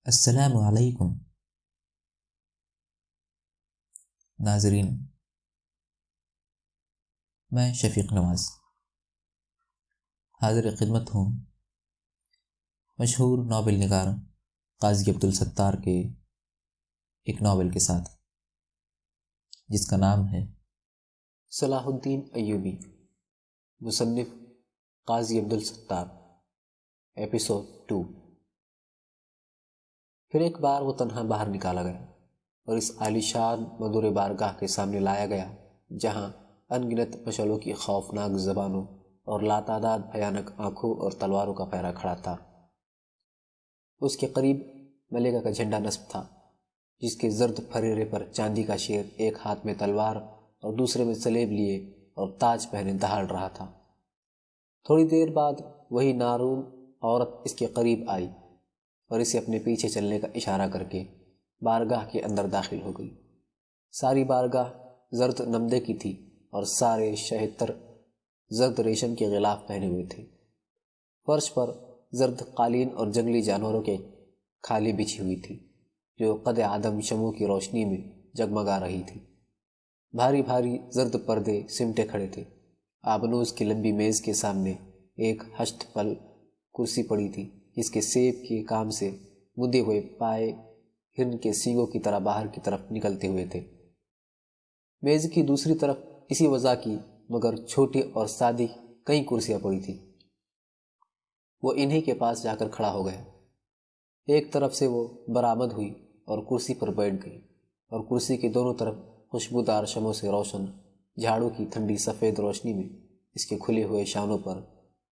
السلام علیکم ناظرین، میں شفیق نواز حاضر خدمت ہوں مشہور ناول نگار قاضی عبدالستار کے ایک ناول کے ساتھ، جس کا نام ہے صلاح الدین ایوبی، مصنف قاضی عبدالستار، ایپیسوڈ 2۔ پھر ایک بار وہ تنہا باہر نکالا گیا اور اس عالیشان مدور بارگاہ کے سامنے لایا گیا جہاں ان گنت مشعلوں کی خوفناک زبانوں اور لاتعداد بھیانک آنکھوں اور تلواروں کا پہرا کھڑا تھا۔ اس کے قریب ملیکہ کا جھنڈا نصب تھا، جس کے زرد پھریرے پر چاندی کا شیر ایک ہاتھ میں تلوار اور دوسرے میں سلیب لیے اور تاج پہنے دہاڑ رہا تھا۔ تھوڑی دیر بعد وہی نارون عورت اس کے قریب آئی اور اسے اپنے پیچھے چلنے کا اشارہ کر کے بارگاہ کے اندر داخل ہو گئی۔ ساری بارگاہ زرد نمدے کی تھی اور سارے شہتر زرد ریشم کے غلاف پہنے ہوئے تھے۔ فرش پر زرد قالین اور جنگلی جانوروں کے کھالیں بچھی ہوئی تھی جو قد آدم شمعوں کی روشنی میں جگمگا رہی تھی۔ بھاری بھاری زرد پردے سمٹے کھڑے تھے۔ آبنوس کی لمبی میز کے سامنے ایک ہشت پل کرسی پڑی تھی، جس کے سیب کے کام سے مدے ہوئے پائے ہرن کے سینگوں کی طرح باہر کی طرف نکلتے ہوئے تھے۔ میز کی دوسری طرف اسی وضع کی مگر چھوٹی اور سادی کئی کرسیاں پڑی تھیں۔ وہ انہی کے پاس جا کر کھڑا ہو گیا۔ ایک طرف سے وہ برآمد ہوئی اور کرسی پر بیٹھ گئی، اور کرسی کے دونوں طرف خوشبودار شمعوں سے روشن جھاڑو کی ٹھنڈی سفید روشنی میں اس کے کھلے ہوئے شانوں پر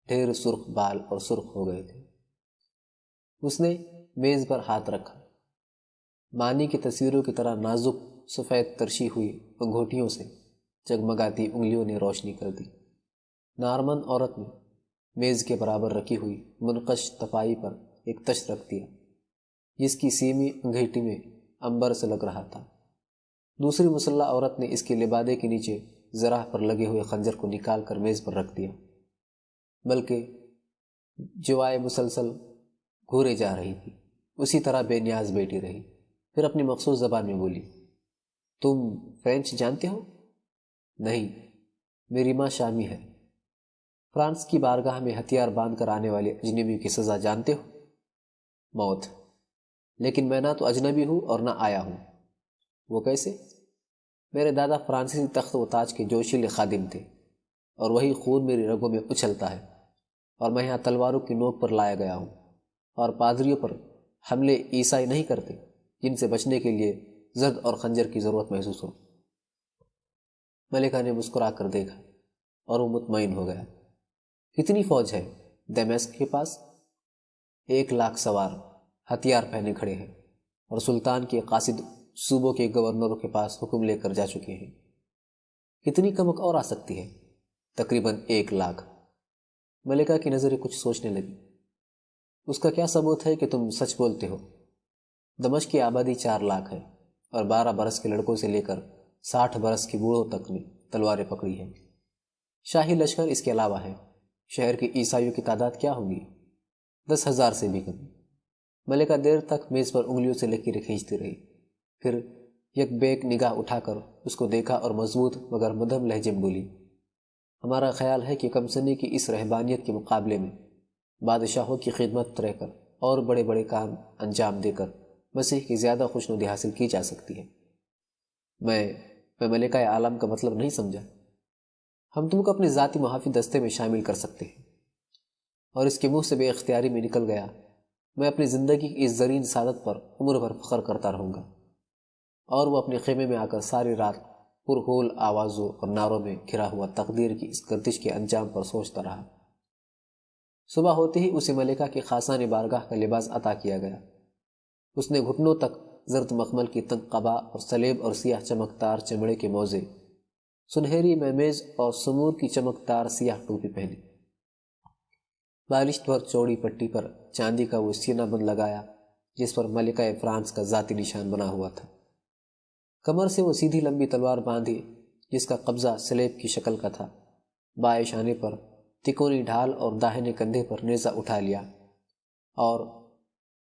ڈھیر سرخ بال اور سرخ ہو گئے تھے۔ اس نے میز پر ہاتھ رکھا، معنی کی تصویروں کی طرح نازک سفید ترشی ہوئی انگوٹھیوں سے جگمگاتی انگلیوں نے روشنی کر دی۔ نارمن عورت نے میز کے برابر رکھی ہوئی منقش تپائی پر ایک تشت رکھ دیا، جس کی سیمی انگیٹھی میں عنبر سے لگ رہا تھا۔ دوسری مسلح عورت نے اس کے لبادے کے نیچے زرہ پر لگے ہوئے خنجر کو نکال کر میز پر رکھ دیا، بلکہ جوائے مسلسل گھورے جا رہی تھی، اسی طرح بے نیاز بیٹھی رہی۔ پھر اپنی مخصوص زبان میں بولی، تم فرینچ جانتے ہو؟ نہیں، میری ماں شامی ہے۔ فرانس کی بارگاہ میں ہتھیار باندھ کر آنے والے اجنبی کی سزا جانتے ہو؟ موت۔ لیکن میں نہ تو اجنبی ہوں اور نہ آیا ہوں۔ وہ کیسے؟ میرے دادا فرانسیسی تخت و تاج کے جوشیلے خادم تھے، اور وہی خون میری رگوں میں اچھلتا ہے، اور میں یہاں تلواروں کی نوک پر لایا گیا ہوں، اور پادریوں پر حملے عیسائی نہیں کرتے جن سے بچنے کے لیے زرد اور خنجر کی ضرورت محسوس ہو۔ ملکہ نے مسکرا کر دیکھا اور وہ مطمئن ہو گیا۔ کتنی فوج ہے دمشق کے پاس؟ 1,00,000 سوار ہتھیار پہنے کھڑے ہیں، اور سلطان کے قاصد صوبوں کے گورنروں کے پاس حکم لے کر جا چکے ہیں۔ کتنی کمک اور آ سکتی ہے؟ تقریباً 1,00,000۔ ملکہ کی نظریں کچھ سوچنے لگی۔ اس کا کیا ثبوت ہے کہ تم سچ بولتے ہو؟ دمشق کی آبادی 4,00,000 ہے، اور 12 برس کے لڑکوں سے لے کر 60 برس کے بوڑھوں تک نے تلواریں پکڑی ہیں۔ شاہی لشکر اس کے علاوہ ہے۔ شہر کے عیسائیوں کی تعداد کیا ہوگی؟ 10,000 سے بھی کم۔ ملکہ دیر تک میز پر انگلیوں سے لکیریں کھینچتی رہی، پھر یک بیک نگاہ اٹھا کر اس کو دیکھا اور مضبوط مگر مدھم لہجے میں بولی، ہمارا خیال ہے کہ کم سنی کی اس رہبانیت کے مقابلے میں بادشاہوں کی خدمت رہ کر اور بڑے بڑے کام انجام دے کر مسیح کی زیادہ خوشنودی حاصل کی جا سکتی ہے۔ میں ملکہ عالم کا مطلب نہیں سمجھا۔ ہم تم کو اپنے ذاتی محافظ دستے میں شامل کر سکتے ہیں۔ اور اس کے منہ سے بے اختیاری میں نکل گیا، میں اپنی زندگی کی اس زرین سعادت پر عمر بھر فخر کرتا رہوں گا۔ اور وہ اپنے خیمے میں آ کر ساری رات پرہول آوازوں اور نعروں میں گھرا ہوا تقدیر کی اس گردش کے انجام پر سوچتا رہا۔ صبح ہوتے ہی اسے ملکہ کے خاصان بارگاہ کا لباس عطا کیا گیا۔ اس نے گھٹنوں تک زرد مخمل کی تنگ قبا اور سلیب اور سیاہ چمکدار چمڑے کے موزے، سنہری میمیز اور سمور کی چمکدار سیاہ ٹوپی پہنی۔ بالشت پر چوڑی پٹی پر چاندی کا وہ سینہ بند لگایا جس پر ملکہ فرانس کا ذاتی نشان بنا ہوا تھا۔ کمر سے وہ سیدھی لمبی تلوار باندھی جس کا قبضہ سلیب کی شکل کا تھا، بائیں شانے پر تکونی ڈھال اور داہنے کندھے پر نیزہ اٹھا لیا، اور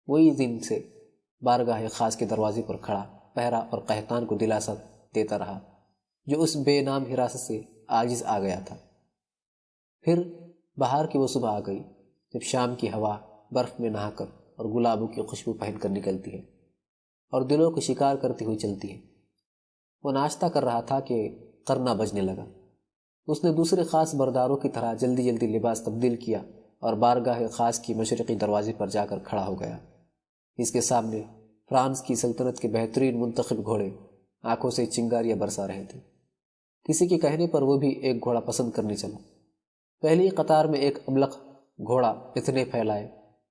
وہی دن سے بارگاہ خاص کے دروازے پر کھڑا پہرا اور قحطان کو دلاسا دیتا رہا جو اس بے نام حراست سے عاجز آ گیا تھا۔ پھر بہار کی وہ صبح آ گئی جب شام کی ہوا برف میں نہا کر اور گلابوں کی خوشبو پہن کر نکلتی ہے اور دلوں کو شکار کرتی ہوئی چلتی ہے۔ وہ ناشتہ کر رہا تھا کہ کرنا بجنے لگا۔ اس نے دوسرے خاص برداروں کی طرح جلدی جلدی لباس تبدیل کیا اور بارگاہ خاص کی مشرقی دروازے پر جا کر کھڑا ہو گیا۔ اس کے سامنے فرانس کی سلطنت کے بہترین منتخب گھوڑے آنکھوں سے چنگاریاں برسا رہے تھے۔ کسی کے کہنے پر وہ بھی ایک گھوڑا پسند کرنے چلا۔ پہلی قطار میں ایک ابلق گھوڑا اتنے پھیلائے،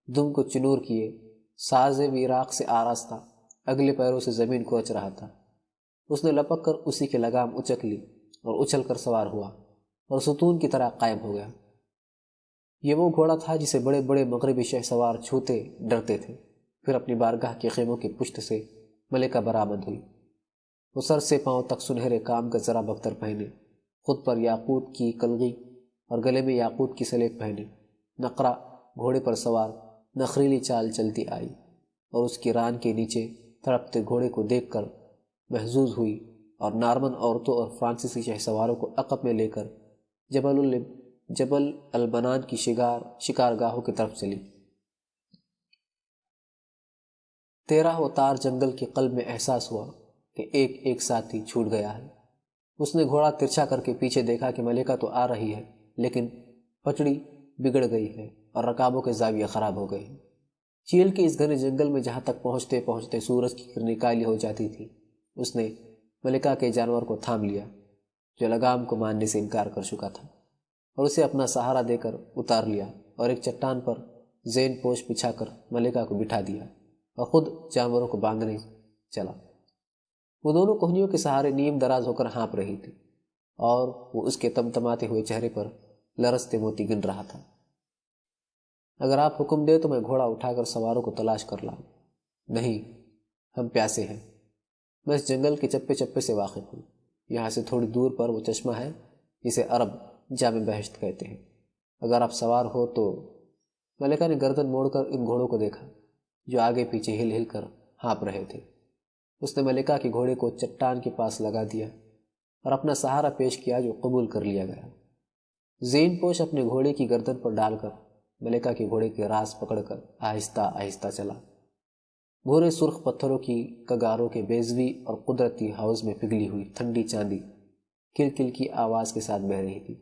دم کو چنور کیے، ساز ویراق سے آراستہ اگلے پیروں سے زمین کوچ رہا تھا۔ اس نے لپک کر اسی کے لگام اچک لی اور اچھل کر سوار ہوا اور ستون کی طرح قائم ہو گیا۔ یہ وہ گھوڑا تھا جسے بڑے بڑے مغربی شہ سوار چھوتے ڈرتے تھے۔ پھر اپنی بارگاہ کے خیموں کی پشت سے ملکہ برآمد ہوئی۔ وہ سر سے پاؤں تک سنہرے کام کا زرا بختر پہنے، خود پر یاقوت کی کلغی اور گلے میں یاقوت کی سلیب پہنے، نقرہ گھوڑے پر سوار نخریلی چال چلتی آئی اور اس کی ران کے نیچے تڑپتے گھوڑے کو دیکھ کر محظوظ ہوئی اور نارمن عورتوں اور فرانسیسی شہ سواروں کو عقب میں لے کر جبل البنان کی شکارگاہوں کی طرف چلی۔ 13 تار جنگل کے قلب میں احساس ہوا کہ ایک ایک ساتھی چھوٹ گیا ہے۔ اس نے گھوڑا ترچھا کر کے پیچھے دیکھا کہ ملکہ تو آ رہی ہے لیکن پٹڑی بگڑ گئی ہے اور رکابوں کے زاویہ خراب ہو گئے ہیں۔ چیل کے اس گھنے جنگل میں جہاں تک پہنچتے پہنچتے سورج کی کرنیں کالی ہو جاتی تھی، اس نے ملکہ کے جانور کو تھام لیا جو لگام کو ماننے سے انکار کر چکا تھا، اور اسے اپنا سہارا دے کر اتار لیا اور ایک چٹان پر زین پوش بچھا کر ملکہ کو بٹھا دیا اور خود جانوروں کو باندھنے چلا۔ وہ دونوں کوہنیوں کے سہارے نیم دراز ہو کر ہانپ رہی تھی اور وہ اس کے تمتماتے ہوئے چہرے پر لرزتے موتی گن رہا تھا۔ اگر آپ حکم دے تو میں گھوڑا اٹھا کر سواروں کو تلاش کر لاؤں۔ نہیں، ہم پیاسے ہیں۔ میں اس جنگل کے چپے چپے سے واقف ہوں۔ یہاں سے تھوڑی دور پر وہ چشمہ ہے جسے عرب جامع بہشت کہتے ہیں۔ اگر آپ سوار ہو تو… ملکہ نے گردن موڑ کر ان گھوڑوں کو دیکھا جو آگے پیچھے ہل ہل کر ہانپ رہے تھے۔ اس نے ملکہ کے گھوڑے کو چٹان کے پاس لگا دیا اور اپنا سہارا پیش کیا جو قبول کر لیا گیا۔ زین پوش اپنے گھوڑے کی گردن پر ڈال کر ملکہ کے گھوڑے کے راز پکڑ کر آہستہ آہستہ چلا۔ بھورے سرخ پتھروں کی کگاروں کے بیضوی اور قدرتی حوض میں پگھلی ہوئی ٹھنڈی چاندی کل کل کی آواز کے ساتھ بہہ رہی تھی۔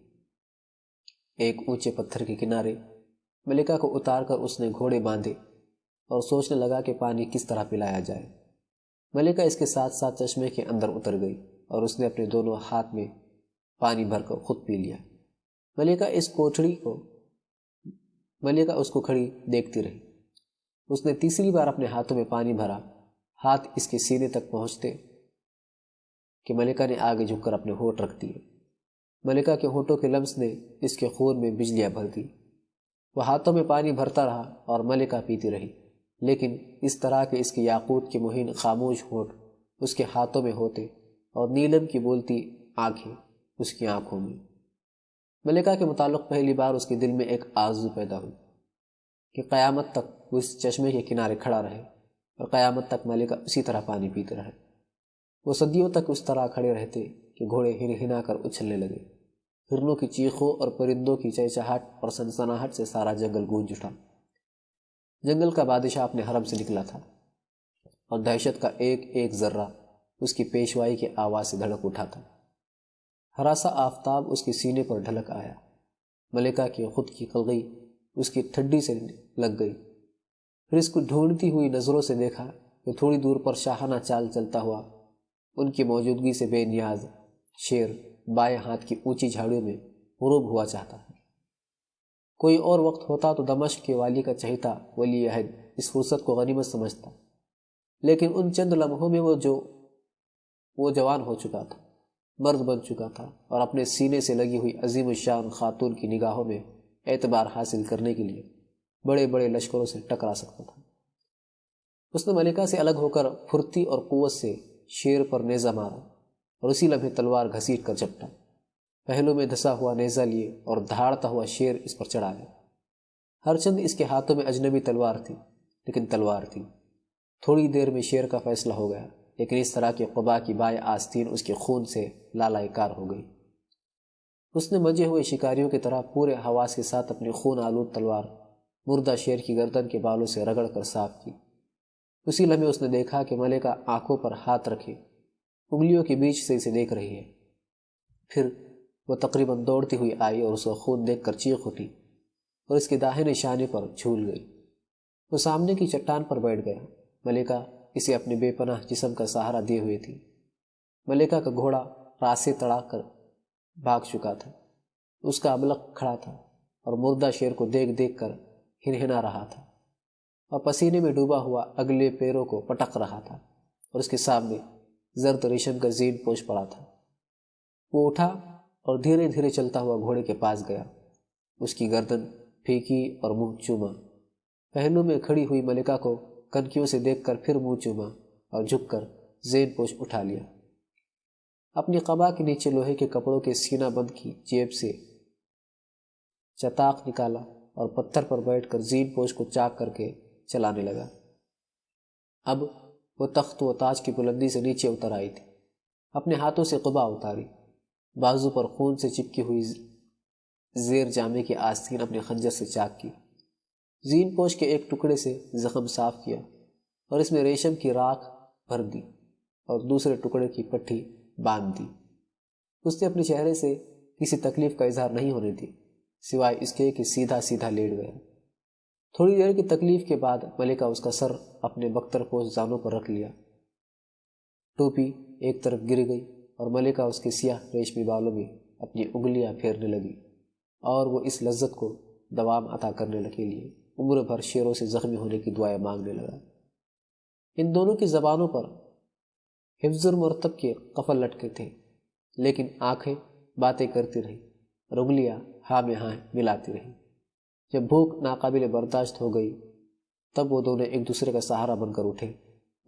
ایک اونچے پتھر کے کنارے ملکہ کو اتار کر اس نے گھوڑے باندھے اور سوچنے لگا کہ پانی کس طرح پلایا جائے۔ ملکہ اس کے ساتھ ساتھ چشمے کے اندر اتر گئی اور اس نے اپنے دونوں ہاتھ میں پانی بھر کر خود پی لیا۔ ملکہ اس کو کھڑی دیکھتی رہی۔ اس نے تیسری بار اپنے ہاتھوں میں پانی بھرا، ہاتھ اس کے سینے تک پہنچتے کہ ملکہ نے آگے جھک کر اپنے ہونٹ رکھ دیے۔ ملکہ کے ہونٹوں کے لمس نے اس کے خون میں بجلیاں بھر دی۔ وہ ہاتھوں میں پانی بھرتا رہا اور ملکہ پیتی رہی، لیکن اس طرح کہ اس کے یاقوت کے مہین خاموش ہونٹ اس کے ہاتھوں میں ہوتے اور نیلم کی بولتی آنکھیں اس کی آنکھوں میں۔ ملکہ کے متعلق پہلی بار اس کے دل میں ایک آرزو پیدا ہوئی کہ قیامت تک وہ اس چشمے کے کنارے کھڑا رہے اور قیامت تک ملکہ اسی طرح پانی پیتے رہے۔ وہ صدیوں تک اس طرح کھڑے رہتے کہ گھوڑے ہن ہنا کر اچھلنے لگے۔ ہرنوں کی چیخوں اور پرندوں کی چہچہاہٹ اور سنسناہٹ سے سارا جنگل گونج اٹھا۔ جنگل کا بادشاہ اپنے حرم سے نکلا تھا اور دہشت کا ایک ایک ذرہ اس کی پیشوائی کی آواز سے دھڑک اٹھا تھا۔ ہراسا آفتاب اس کے سینے پر ڈھلک آیا۔ ملکہ کی خود کی قلغی اس کی ٹھڈی سے لگ گئی۔ پھر اس کو ڈھونڈتی ہوئی نظروں سے دیکھا کہ تھوڑی دور پر شاہانہ چال چلتا ہوا ان کی موجودگی سے بے نیاز شیر بائیں ہاتھ کی اونچی جھاڑیوں میں غروب ہوا چاہتا ہے۔ کوئی اور وقت ہوتا تو دمشق کے والی کا چہیتا ولی عہد اس فرصت کو غنیمت سمجھتا، لیکن ان چند لمحوں میں وہ جوان ہو چکا تھا، مرد بن چکا تھا اور اپنے سینے سے لگی ہوئی عظیم الشان خاتون کی نگاہوں میں اعتبار حاصل کرنے کے لیے بڑے بڑے لشکروں سے ٹکرا سکتا تھا۔ اس نے ملکہ سے الگ ہو کر پھرتی اور قوت سے شیر پر نیزہ مارا اور اسی لمحے تلوار گھسیٹ کر جپٹا۔ پہلو میں دھسا ہوا نیزہ لیے اور دھاڑتا ہوا شیر اس پر چڑھا گیا۔ ہر چند اس کے ہاتھوں میں اجنبی تلوار تھی، لیکن تلوار تھی۔ تھوڑی دیر میں شیر کا فیصلہ ہو گیا، لیکن اس طرح کہ قبا کی بائیں آستین اس کے خون سے لالہ کار ہو گئی۔ اس نے مجے ہوئے شکاریوں کی طرح پورے حواس کے ساتھ اپنی خون آلود تلوار مردہ شیر کی گردن کے بالوں سے رگڑ کر صاف کی۔ اسی لمحے اس نے دیکھا کہ ملکہ آنکھوں پر ہاتھ رکھے انگلیوں کے بیچ سے اسے دیکھ رہی ہے۔ پھر وہ تقریباً دوڑتی ہوئی آئی اور اس کا خون دیکھ کر چیخ اٹھی اور اس کے داہنے شانے پر جھول گئی۔ وہ سامنے کی چٹان پر بیٹھ گیا۔ ملکہ اسے اپنے بے پناہ جسم کا سہارا دیے ہوئے تھی۔ ملکہ کا گھوڑا راستے تڑا کر بھاگ چکا تھا۔ اس کا ابلق کھڑا تھا اور مردہ شیر کو دیکھ دیکھ کر ہنہنا رہا تھا اور پسینے میں ڈوبا ہوا اگلے پیروں کو پٹک رہا تھا اور اس کے سامنے زرد ریشم کا زین پوش پڑا تھا۔ وہ اٹھا اور دھیرے دھیرے چلتا ہوا گھوڑے کے پاس گیا، اس کی گردن پھینکی اور منہ چوما۔ پہلو میں کھڑی ہوئی ملکہ کو کنکیوں سے دیکھ کر پھر منہ چوما اور جھک کر زین پوش اٹھا لیا۔ اپنی قبا کے نیچے لوہے کے کپڑوں کے سینہ بند کی جیب سے چتاق نکالا اور پتھر پر بیٹھ کر زین پوش کو چاک کر کے چلانے لگا۔ اب وہ تخت و تاج کی بلندی سے نیچے اتر آئی تھی۔ اپنے ہاتھوں سے قبا اتاری، بازو پر خون سے چپکی ہوئی زیر جامے کی آستین اپنے خنجر سے چاک کی، زین پوش کے ایک ٹکڑے سے زخم صاف کیا اور اس میں ریشم کی راکھ بھر دی اور دوسرے ٹکڑے کی پٹھی باندھ دی۔ اس نے اپنے چہرے سے کسی تکلیف کا اظہار نہیں ہونے دی، سوائے اس کے کہ سیدھا سیدھا لیٹ گیا۔ تھوڑی دیر کی تکلیف کے بعد ملکہ اس کا سر اپنے بختر پوش زانوں پر رکھ لیا۔ ٹوپی ایک طرف گر گئی اور ملکہ اس کے سیاہ ریشمی بالوں میں اپنی انگلیاں پھیرنے لگی اور وہ اس لذت کو دوام عطا کرنے کے لیے عمر بھر شیروں سے زخمی ہونے کی دعائیں مانگنے لگا۔ ان دونوں کی زبانوں پر حفظ المرتب کے قفل لٹکے تھے، لیکن آنکھیں باتیں کرتی رہیں اور انگلیاں ہاں میں ہاں ملاتی رہیں۔ جب بھوک ناقابل برداشت ہو گئی تب وہ دونوں ایک دوسرے کا سہارا بن کر اٹھے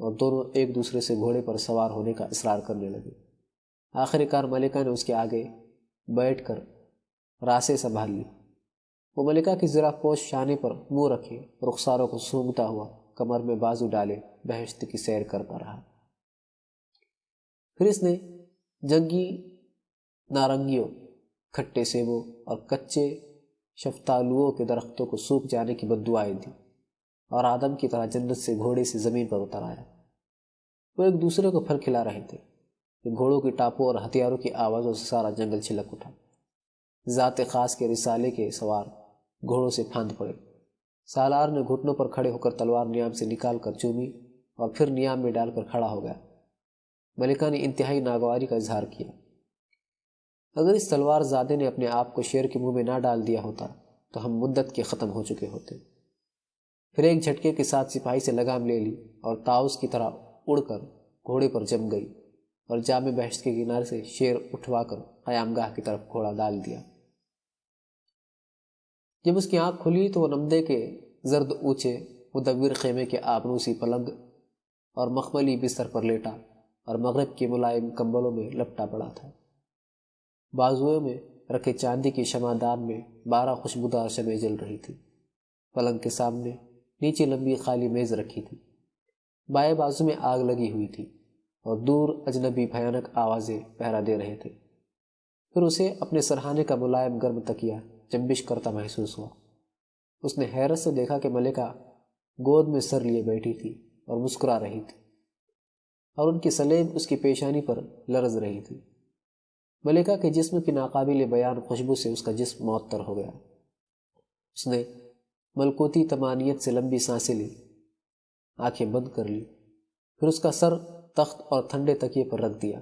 اور دونوں ایک دوسرے سے گھوڑے پر سوار ہونے کا اصرار کرنے لگے۔ آخر کار ملکہ نے اس کے آگے بیٹھ کر راسے سنبھال لی۔ وہ ملکہ کی زرہ پوش شانے پر منہ رکھے رخساروں کو سونگھتا ہوا کمر میں بازو ڈالے بہشت کی سیر کرتا رہا۔ پھر اس نے جنگی نارنگیوں، کھٹے سیبوں اور کچے شفتالوؤں کے درختوں کو سوکھ جانے کی بددعائیں دی اور آدم کی طرح جنت سے گھوڑے سے زمین پر اتر آیا۔ وہ ایک دوسرے کو پھل کھلا رہے تھے کہ گھوڑوں کی ٹاپوں اور ہتھیاروں کی آوازوں سے سارا جنگل چھلک اٹھا۔ ذات خاص کے رسالے کے سوار گھوڑوں سے پھاند پڑے۔ سالار نے گھٹنوں پر کھڑے ہو کر تلوار نیام سے نکال کر چومی اور پھر نیام میں ڈال کر کھڑا ہو گیا۔ ملکہ نے انتہائی ناگواری کا اظہار کیا۔ اگر اس تلوار زادے نے اپنے آپ کو شیر کے منہ میں نہ ڈال دیا ہوتا تو ہم مدت کے ختم ہو چکے ہوتے۔ پھر ایک جھٹکے کے ساتھ سپاہی سے لگام لے لی اور طاؤس کی طرح اڑ کر گھوڑے پر جم گئی اور جامع بہشت کے کنارے سے شیر اٹھوا کر قیام گاہ کی طرف گھوڑا ڈال دیا۔ جب اس کی آنکھ کھلی تو وہ نمدے کے زرد اونچے مدور خیمے کے آبنوسی پلنگ اور مخملی بستر پر لیٹا اور مغرب کے ملائم کمبلوں میں لپٹا پڑا تھا۔ بازوؤں میں رکھے چاندی کی شمعدان میں 12 خوشبودار شمعیں جل رہی تھی۔ پلنگ کے سامنے نیچے لمبی خالی میز رکھی تھی، بائیں بازو میں آگ لگی ہوئی تھی اور دور اجنبی بھیانک آوازیں پہرا دے رہے تھے۔ پھر اسے اپنے سرہانے کا ملائم گرم تکیہ جنبش کرتا محسوس ہوا۔ اس نے حیرت سے دیکھا کہ ملکہ گود میں سر لیے بیٹھی تھی اور مسکرا رہی تھی اور ان کی سلیب اس کی پیشانی پر لرز رہی تھی۔ ملکہ کے جسم کی ناقابل بیان خوشبو سے اس کا جسم معطر ہو گیا۔ اس نے ملکوتی طمانینت سے لمبی سانسیں لی، آنکھیں بند کر لی، پھر اس کا سر تخت اور ٹھنڈے تکیے پر رکھ دیا۔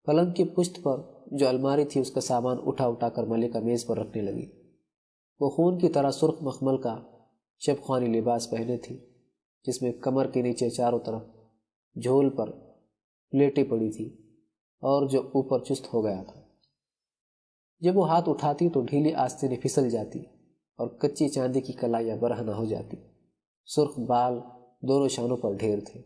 پلنگ کی پشت پر جو الماری تھی اس کا سامان اٹھا اٹھا کر ملکہ میز پر رکھنے لگی۔ وہ خون کی طرح سرخ مخمل کا شب خوانی لباس پہنے تھی جس میں کمر کے نیچے چاروں طرف جھول پر پلیٹیں پڑی تھی اور جو اوپر چست ہو گیا تھا۔ جب وہ ہاتھ اٹھاتی تو ڈھیلی آستینیں پھسل جاتی اور کچی چاندی کی کلائیاں برہنہ ہو جاتی۔ سرخ بال دونوں شانوں پر ڈھیر تھے۔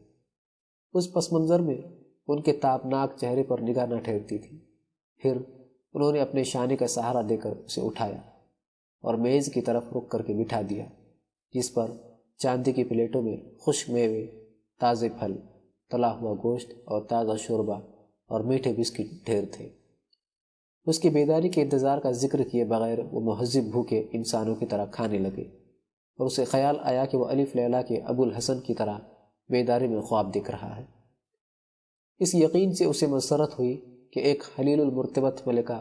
اس پس منظر میں ان کے تابناک چہرے پر نگاہ نہ ٹھہرتی تھی۔ پھر انہوں نے اپنے شانے کا سہارا دے کر اسے اٹھایا اور میز کی طرف رک کر کے بٹھا دیا جس پر چاندی کی پلیٹوں میں خشک میوے تازے پھل، تلا ہوا گوشت اور تازہ شوربہ اور میٹھے بسکٹ ڈھیر تھے۔ اس کی بیداری کے انتظار کا ذکر کیے بغیر وہ مہذب بھوکے انسانوں کی طرح کھانے لگے، اور اسے خیال آیا کہ وہ الف لیلا کے ابو الحسن کی طرح بیداری میں خواب دیکھ رہا ہے۔ اس یقین سے اسے مسرت ہوئی کہ ایک حلیل المرتبت ملکہ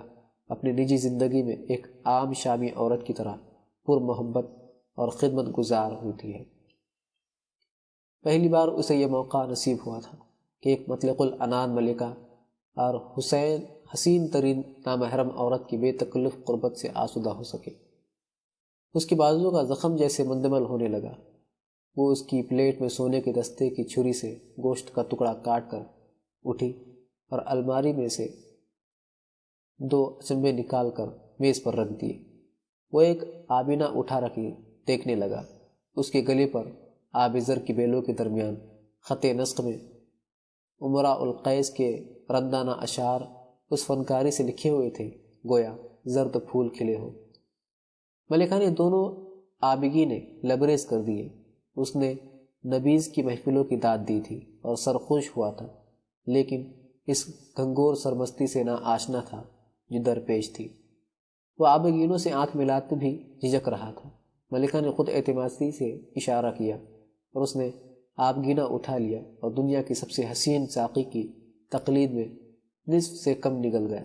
اپنی نجی زندگی میں ایک عام شامی عورت کی طرح پر محبت اور خدمت گزار ہوتی ہے۔ پہلی بار اسے یہ موقع نصیب ہوا تھا کہ ایک مطلق العنان ملکہ اور حسین ترین نامحرم عورت کی بے تکلف قربت سے آسودہ ہو سکے۔ اس کی بازو کا زخم جیسے مندمل ہونے لگا۔ وہ اس کی پلیٹ میں سونے کے دستے کی چھری سے گوشت کا ٹکڑا کاٹ کر اٹھی اور الماری میں سے 2 اچنبے نکال کر میز پر رکھ دیے۔ وہ ایک آبینہ اٹھا رکھی دیکھنے لگا۔ اس کے گلے پر آبزر کی بیلوں کے درمیان خط نسق میں امراء القیس کے رندانہ اشعار اس فنکاری سے لکھے ہوئے تھے گویا زرد پھول کھلے ہو۔ ملکہ نے دونوں آبگینیں لبریز کر دیے۔ اس نے نبیذ کی محفلوں کی داد دی تھی اور سرخوش ہوا تھا، لیکن اس گھنگور سرمستی سے نا آشنا تھا جو درپیش تھی۔ وہ آبگینوں سے آنکھ ملاتے بھی جھجک رہا تھا۔ ملکہ نے خود اعتمادی سے اشارہ کیا اور اس نے آبگینہ اٹھا لیا اور دنیا کی سب سے حسین ساقی کی تقلید میں نصف سے کم نگل گیا۔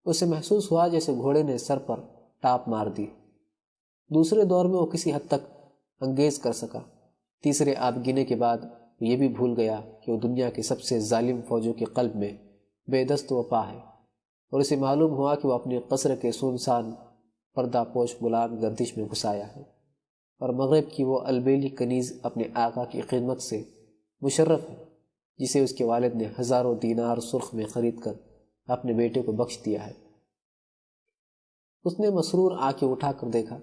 اسے محسوس ہوا جیسے گھوڑے نے سر پر ٹاپ مار دی۔ دوسرے دور میں وہ کسی حد تک انگیز کر سکا۔ تیسرے آبگینے کے بعد یہ بھی بھول گیا کہ وہ دنیا کی سب سے ظالم فوجوں کے قلب میں بے دست و پا ہے، اور اسے معلوم ہوا کہ وہ اپنے قصر کے سنسان پردہ پوش غلام گردش میں گھسایا ہے، اور مغرب کی وہ البیلی کنیز اپنے آقا کی خدمت سے مشرف ہے جسے اس کے والد نے ہزاروں دینار سرخ میں خرید کر اپنے بیٹے کو بخش دیا ہے۔ اس نے مسرور آنکھیں اٹھا کر دیکھا،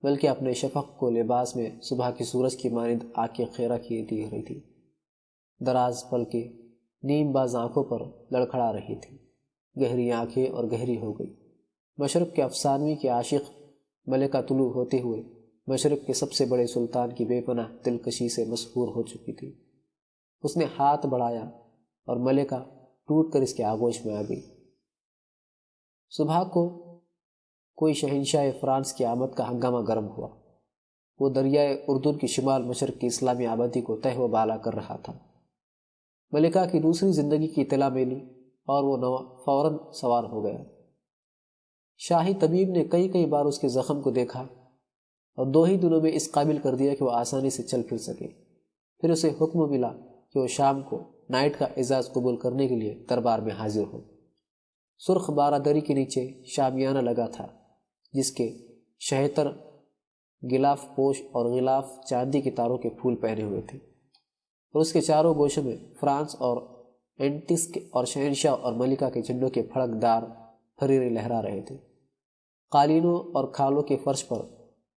بلکہ اپنے شفق کو لباس میں صبح کی سورج کی مانند آنکھیں خیرہ کیے دیکھ رہی تھی۔ دراز پلکیں نیم باز آنکھوں پر لڑکھڑا رہی تھی۔ گہری آنکھیں اور گہری ہو گئی۔ مشرق کے افسانوی کے عاشق ملکہ طلوع ہوتے ہوئے مشرق کے سب سے بڑے سلطان کی بے پناہ دلکشی سے مسحور ہو چکی تھی۔ اس نے ہاتھ بڑھایا اور ملکہ ٹوٹ کر اس کے آغوش میں آ گئی۔ صبح کو کوئی شہنشاہ فرانس کی آمد کا ہنگامہ گرم ہوا۔ وہ دریائے اردن کی شمال مشرق کی اسلامی آبادی کو تہ و بالا کر رہا تھا۔ ملکہ کی دوسری زندگی کی اطلاع ملی اور وہ فوراً سوار ہو گیا۔ شاہی طبیب نے کئی بار اس کے زخم کو دیکھا اور 2 ہی دنوں میں اس قابل کر دیا کہ وہ آسانی سے چل پھر سکے۔ پھر اسے حکم ملا کہ وہ شام کو نائٹ کا اعزاز قبول کرنے کے لیے دربار میں حاضر ہو۔ سرخ بارادری کے نیچے شامیانہ لگا تھا جس کے شہتر غلاف پوش اور غلاف چاندی کے تاروں کے پھول پہنے ہوئے تھے، اور اس کے چاروں گوشوں میں فرانس اور اینٹس اور شہنشاہ اور ملکہ کے جھنڈوں کے پھڑک دار پھریرے لہرا رہے تھے۔ قالینوں اور کھالوں کے فرش پر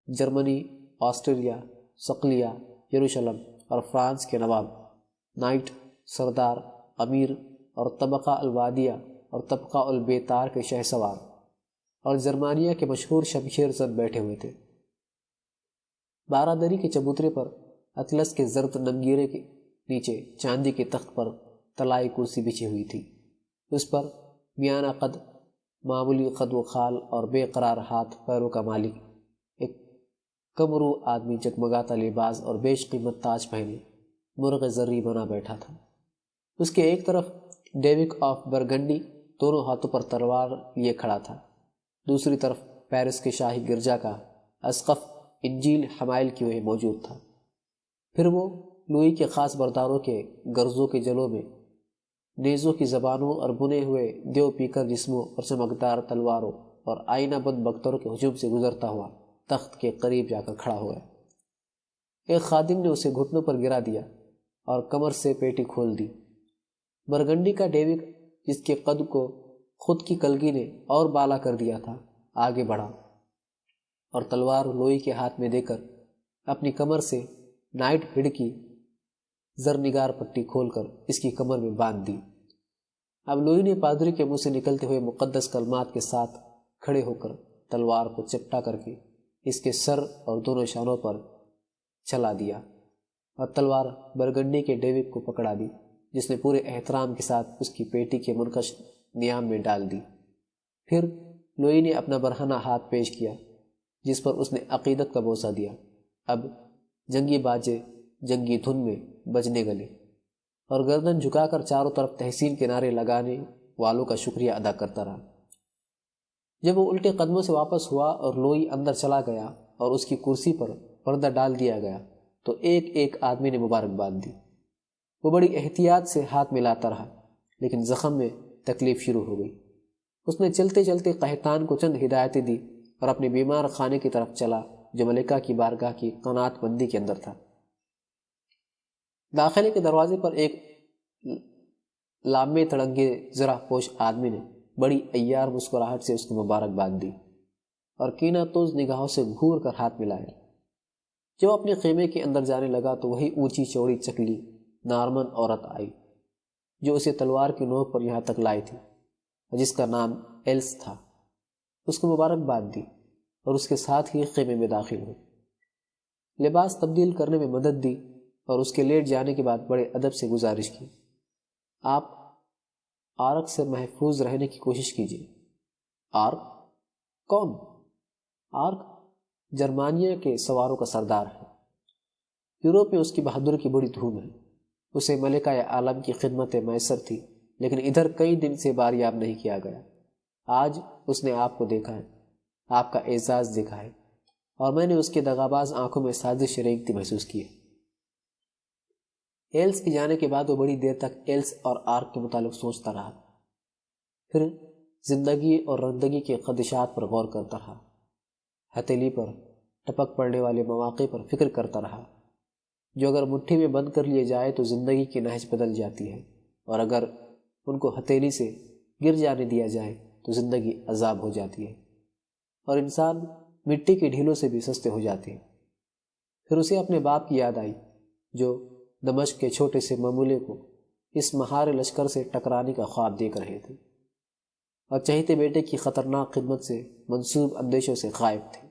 جرمنی، آسٹریا، صقلیہ، یروشلم اور فرانس کے نواب، نائٹ، سردار، امیر اور طبقہ الوادیہ اور طبقہ البیتار کے شہ سوار اور جرمانیہ کے مشہور شمشیر زن بیٹھے ہوئے تھے۔ بارادری کے چبوترے پر اطلس کے زرد نمگیرے کے نیچے چاندی کے تخت پر طلائی کرسی بچھی ہوئی تھی۔ اس پر میانہ قد، معمولی قد و خال اور بے قرار ہاتھ پیروں کا مالک ایک کمرو آدمی جگمگاتا لباس اور بیش قیمت تاج پہنے مرغ زری بنا بیٹھا تھا۔ اس کے ایک طرف ڈیوک آف برگنڈی دونوں ہاتھوں پر تلوار لیے کھڑا تھا، دوسری طرف پیرس کے شاہی گرجا کا اسقف انجیل حمائل کیے ہوئے موجود تھا۔ پھر وہ لوئی کے خاص برداروں کے گرزوں کے جلوں میں نیزوں کی زبانوں اور بنے ہوئے دیو پیکر جسموں اور چمکدار تلواروں اور آئینہ بند بختروں کے ہجوم سے گزرتا ہوا تخت کے قریب جا کر کھڑا ہوا۔ ایک خادم نے اسے گھٹنوں پر گرا دیا اور کمر سے پیٹی کھول دی۔ برگنڈی کا ڈیوک، جس کے قد کو خود کی کلگی نے اور بالا کر دیا تھا، آگے بڑھا اور تلوار لوئی کے ہاتھ میں دے کر اپنی کمر سے نائٹ ہڈ کی زرنگار پٹی کھول کر اس کی کمر میں باندھ دی۔ اب لوئی نے پادری کے منہ سے نکلتے ہوئے مقدس کلمات کے ساتھ کھڑے ہو کر تلوار کو چپٹا کر کے اس کے سر اور دونوں شانوں پر چلا دیا۔ اور تلوار برگنڈی کے ڈیوک کو پکڑا دی، جس نے پورے احترام کے ساتھ اس کی پیٹی کے منقش نیام میں ڈال دی۔ پھر لوئی نے اپنا برہنہ ہاتھ پیش کیا، جس پر اس نے عقیدت کا بوسہ دیا۔ اب جنگی باجے جنگی دھن میں بجنے گلے، اور گردن جھکا کر چاروں طرف تحسین کے نعرے لگانے والوں کا شکریہ ادا کرتا رہا۔ جب وہ الٹے قدموں سے واپس ہوا اور لوئی اندر چلا گیا اور اس کی کرسی پر پردہ ڈال دیا گیا تو ایک ایک آدمی نے مبارکباد دی۔ وہ بڑی احتیاط سے ہاتھ ملاتا رہا، لیکن زخم میں تکلیف شروع ہو گئی۔ اس نے چلتے چلتے قحطان کو چند ہدایتیں دی اور اپنے بیمار خانے کی طرف چلا جو ملکہ کی بارگاہ کی قناعت مندی کے اندر تھا۔ داخلے کے دروازے پر ایک لامے تڑنگے زرہ پوش آدمی نے بڑی عیار مسکراہٹ سے اس کو مبارکباد دی اور کینہ توز نگاہوں سے گھور کر ہاتھ ملایا۔ جب اپنے خیمے کے اندر جانے لگا تو وہی اونچی چوڑی چکلی نارمن عورت آئی جو اسے تلوار کی نوک پر یہاں تک لائی تھی، جس کا نام ایلس تھا۔ اس کو مبارکباد دی اور اس کے ساتھ ہی خیمے میں داخل ہوئی۔ لباس تبدیل کرنے میں مدد دی اور اس کے لیٹ جانے کے بعد بڑے ادب سے گزارش کی، آپ آرک سے محفوظ رہنے کی کوشش کیجیے۔ آرک؟ کون؟ آرک جرمانیہ کے سواروں کا سردار ہے۔ یورپ میں اس کی بہادری کی بڑی دھوم ہے۔ اسے ملکہ عالم کی خدمت میسر تھی، لیکن ادھر کئی دن سے باریاب نہیں کیا گیا۔ آج اس نے آپ کو دیکھا ہے، آپ کا اعزاز دیکھا ہے، اور میں نے اس کے دغاباز آنکھوں میں سازش رینگتی محسوس کی ہے۔ ایلس کے جانے کے بعد وہ بڑی دیر تک ایلس اور آرک کے متعلق سوچتا رہا، پھر زندگی اور رندگی کے خدشات پر غور کرتا رہا، ہتھیلی پر ٹپک پڑنے والے مواقع پر فکر کرتا رہا جو اگر مٹھی میں بند کر لیے جائے تو زندگی کی نہج بدل جاتی ہے، اور اگر ان کو ہتھیلی سے گر جانے دیا جائے تو زندگی عذاب ہو جاتی ہے، اور انسان مٹی کے ڈھیلوں سے بھی سستے ہو جاتے ہیں۔ پھر اسے اپنے باپ کی یاد آئی جو دمشق کے چھوٹے سے ممولے کو اس مہار لشکر سے ٹکرانے کا خواب دیکھ رہے تھے اور چہیتے بیٹے کی خطرناک خدمت سے منسوب اندیشوں سے غائب تھے۔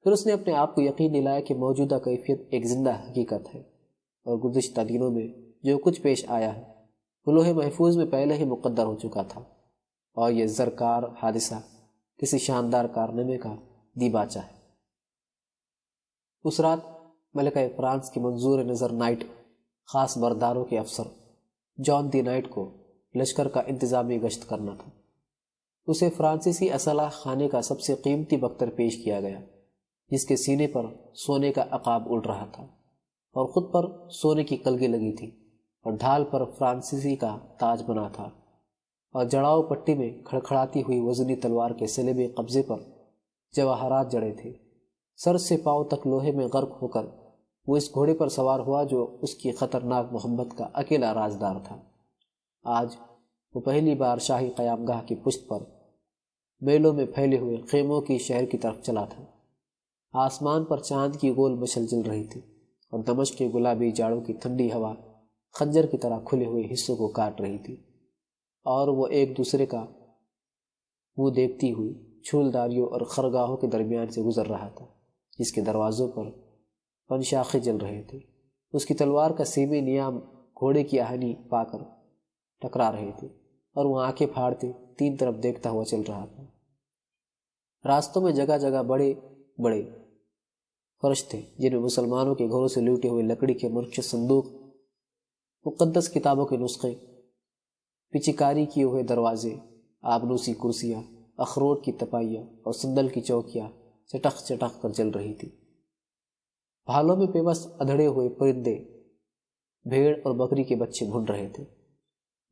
پھر اس نے اپنے آپ کو یقین دلایا کہ موجودہ کیفیت ایک زندہ حقیقت ہے، اور گزشتہ دنوں میں جو کچھ پیش آیا ہے وہ لوح محفوظ میں پہلے ہی مقدر ہو چکا تھا، اور یہ زرکار حادثہ کسی شاندار کارنامے کا دیباچہ ہے۔ اس رات ملکہ فرانس کی منظور نظر نائٹ خاص برداروں کے افسر جان دی نائٹ کو لشکر کا انتظامی گشت کرنا تھا۔ اسے فرانسیسی اسلحہ خانے کا سب سے قیمتی بختر پیش کیا گیا، جس کے سینے پر سونے کا عقاب اڑ رہا تھا اور خود پر سونے کی کلگی لگی تھی، اور ڈھال پر فرانسیسی کا تاج بنا تھا، اور جڑاؤ پٹی میں کھڑکھڑاتی ہوئی وزنی تلوار کے سلیبے قبضے پر جواہرات جڑے تھے۔ سر سے پاؤں تک لوہے میں غرق ہو کر وہ اس گھوڑے پر سوار ہوا جو اس کی خطرناک محبت کا اکیلا رازدار تھا۔ آج وہ پہلی بار شاہی قیام گاہ کی پشت پر میلوں میں پھیلے ہوئے خیموں کی شہر کی طرف چلا تھا۔ آسمان پر چاند کی گول مشل جل رہی تھی، اور دمشق کے گلابی جاڑوں کی ٹھنڈی ہوا خنجر کی طرح کھلے ہوئے حصوں کو کاٹ رہی تھی، اور وہ ایک دوسرے کا منہ دیکھتی ہوئی چھولداریوں اور خرگاہوں کے درمیان سے گزر رہا تھا، جس کے دروازوں پر پنشاخیں جل رہے تھے۔ اس کی تلوار کا سیمی نیام گھوڑے کی آہنی پا کر ٹکرا رہے تھے، اور وہ آنکھیں پھاڑتے تین طرف دیکھتا ہوا چل رہا تھا۔ راستوں میں جگہ جگہ بڑے بڑے فرش تھے جن میں مسلمانوں کے گھروں سے لوٹے ہوئے لکڑی کے منقش صندوق، مقدس کتابوں کے نسخے، پچیکاری کیے ہوئے دروازے، آبنوسی کرسیاں، اخروٹ کی تپائیاں اور سندل کی چوکیاں چٹخ چٹخ کر جل رہی تھی۔ بھالوں میں پیوست ادھڑے ہوئے پرندے بھیڑ اور بکری کے بچے بھون رہے تھے۔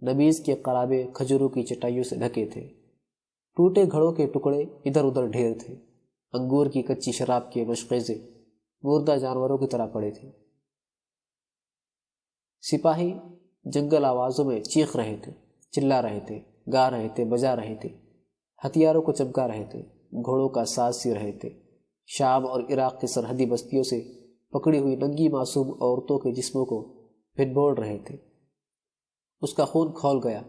نبیذ کے قرابے کھجوروں کی چٹائیوں سے ڈھکے تھے، ٹوٹے گھڑوں کے ٹکڑے ادھر ادھر ڈھیر تھے، انگور کی کچی شراب کے مشقیزے مردہ جانوروں کی طرح پڑے تھے۔ سپاہی جنگل آوازوں میں چیخ رہے تھے، چلا رہے تھے، گا رہے تھے، بجا رہے تھے، ہتھیاروں کو چمکا رہے تھے، گھوڑوں کا ساز سی رہے تھے۔ شام اور عراق کی سرحدی بستیوں سے پکڑی ہوئی ننگی معصوم عورتوں کے جسموں کو بھنبوڑ رہے تھے۔ اس کا خون کھول گیا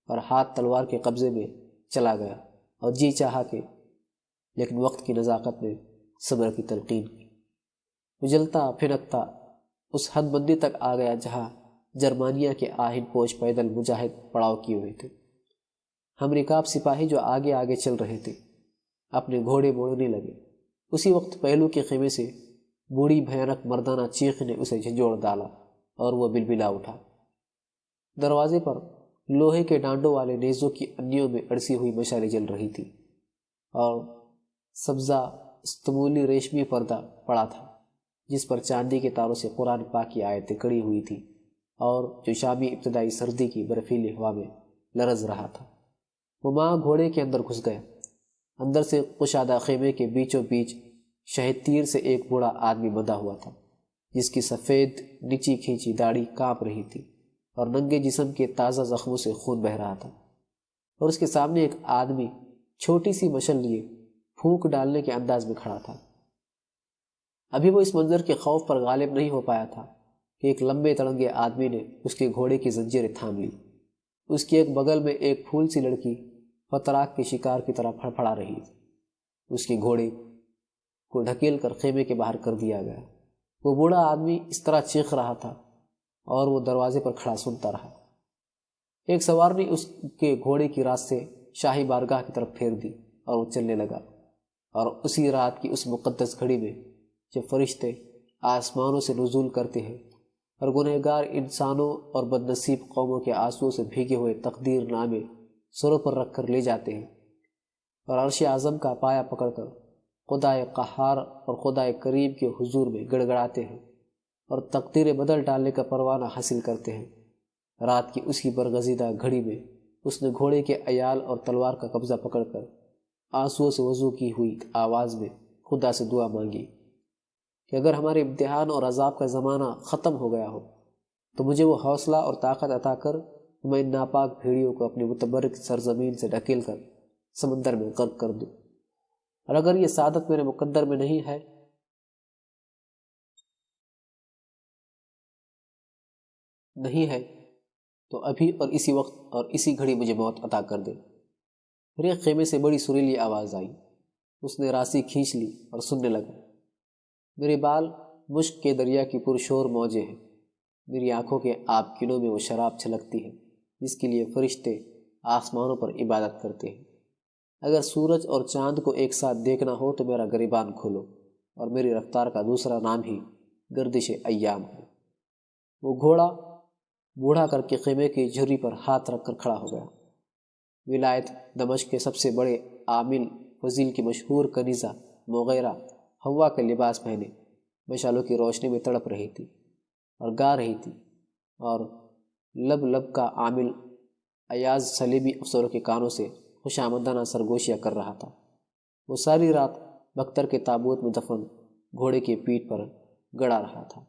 اور ہاتھ تلوار کے قبضے میں چلا گیا، اور جی چاہا کہ لیکن وقت کی نزاکت نے صبر کی تلقین کی۔ اجلتا پھنکتا اس حد بندی تک آ گیا جہاں جرمانیہ کے آہن پوش پیدل مجاہد پڑاؤ کیے ہوئے تھے۔ ہم رکاب سپاہی جو آگے آگے چل رہے تھے اپنے گھوڑے موڑنے لگے۔ اسی وقت پہلو کے خیمے سے بوڑھی بھیانک مردانہ چیخ نے اسے جھنجھوڑ ڈالا اور وہ بلبلا اٹھا۔ دروازے پر لوہے کے ڈانڈوں والے نیزوں کی انیوں میں اڑسی ہوئی مشالیں جل رہی تھی اور سبزہ استمولی ریشمی پردہ پڑا تھا جس پر چاندی کے تاروں سے قرآن پاک کی آیتیں کڑی ہوئی تھیں اور جو شامی ابتدائی سردی کی برفیلی ہوا میں لرز رہا تھا۔ وہ ماں گھوڑے کے اندر گھس گیا۔ اندر سے کشادہ خیمے کے بیچوں بیچ شہد تیر سے ایک بوڑھا آدمی بندھا ہوا تھا جس کی سفید نیچی کھینچی داڑھی کانپ رہی تھی اور ننگے جسم کے تازہ زخموں سے خون بہہ رہا تھا، اور اس کے سامنے ایک آدمی چھوٹی سی مشل لیے پھونک ڈالنے کے انداز میں کھڑا تھا۔ ابھی وہ اس منظر کے خوف پر غالب نہیں ہو پایا تھا کہ ایک لمبے تڑنگے آدمی نے اس کے گھوڑے کی زنجیریں تھام لی۔ اس کے ایک بغل میں ایک پھول سی لڑکی فتراک کے شکار کی طرح پھڑپھڑا رہی تھی۔ اس کے گھوڑے کو ڈھکیل کر خیمے کے باہر کر دیا گیا۔ وہ بوڑھا آدمی اس طرح چیخ رہا تھا اور وہ دروازے پر کھڑا سنتا رہا۔ ایک سوار نے اس کے گھوڑے کی رات سے شاہی بارگاہ کی طرف پھیر دی اور وہ چلنے لگا، اور اسی رات کی اس مقدس گھڑی میں جب فرشتے آسمانوں سے نزول کرتے ہیں اور گنہگار انسانوں اور بد نصیب قوموں کے آنسوؤں سے بھیگے ہوئے تقدیر نامے سروں پر رکھ کر لے جاتے ہیں اور عرش اعظم کا پایا پکڑ کر خدائے قہار اور خدائے کریم کے حضور میں گڑ گڑاتے ہیں اور تقدیریں بدل ڈالنے کا پروانہ حاصل کرتے ہیں، رات کی اسی برگزیدہ گھڑی میں اس نے گھوڑے کے عیال اور تلوار کا قبضہ پکڑ کر آنسوؤں سے وضو کی ہوئی آواز میں خدا سے دعا مانگی کہ اگر ہمارے امتحان اور عذاب کا زمانہ ختم ہو گیا ہو تو مجھے وہ حوصلہ اور طاقت عطا کر میں ان ناپاک بھیڑیوں کو اپنی متبرک سرزمین سے ڈھکیل کر سمندر میں غرق کر دوں، اور اگر یہ سعادت میرے مقدر میں نہیں ہے تو ابھی اور اسی وقت اور اسی گھڑی مجھے موت عطا کر دے۔ میرے خیمے سے بڑی سریلی آواز آئی۔ اس نے راسی کھینچ لی اور سننے لگا۔ میرے بال مشک کے دریا کی پرشور موجیں ہیں، میری آنکھوں کے آب کنوں میں وہ شراب چھلکتی ہے جس کے لیے فرشتے آسمانوں پر عبادت کرتے ہیں۔ اگر سورج اور چاند کو ایک ساتھ دیکھنا ہو تو میرا گریبان کھولو، اور میری رفتار کا دوسرا نام ہی گردش ایام ہے۔ وہ گھوڑا بوڑھا کر کے خیمے کی جھری پر ہاتھ رکھ کر کھڑا ہو گیا۔ ولایت دمشق کے سب سے بڑے عامل فضیل کی مشہور کنیزہ مغیرہ ہوا کا لباس پہنے مشالوں کی روشنی میں تڑپ رہی تھی اور گا رہی تھی، اور لب لب کا عامل ایاز صلیبی افسروں کے کانوں سے خوشامدانہ سرگوشیاں کر رہا تھا۔ وہ ساری رات بختر کے تابوت میں دفن گھوڑے کی پیٹھ پر گڑا رہا تھا۔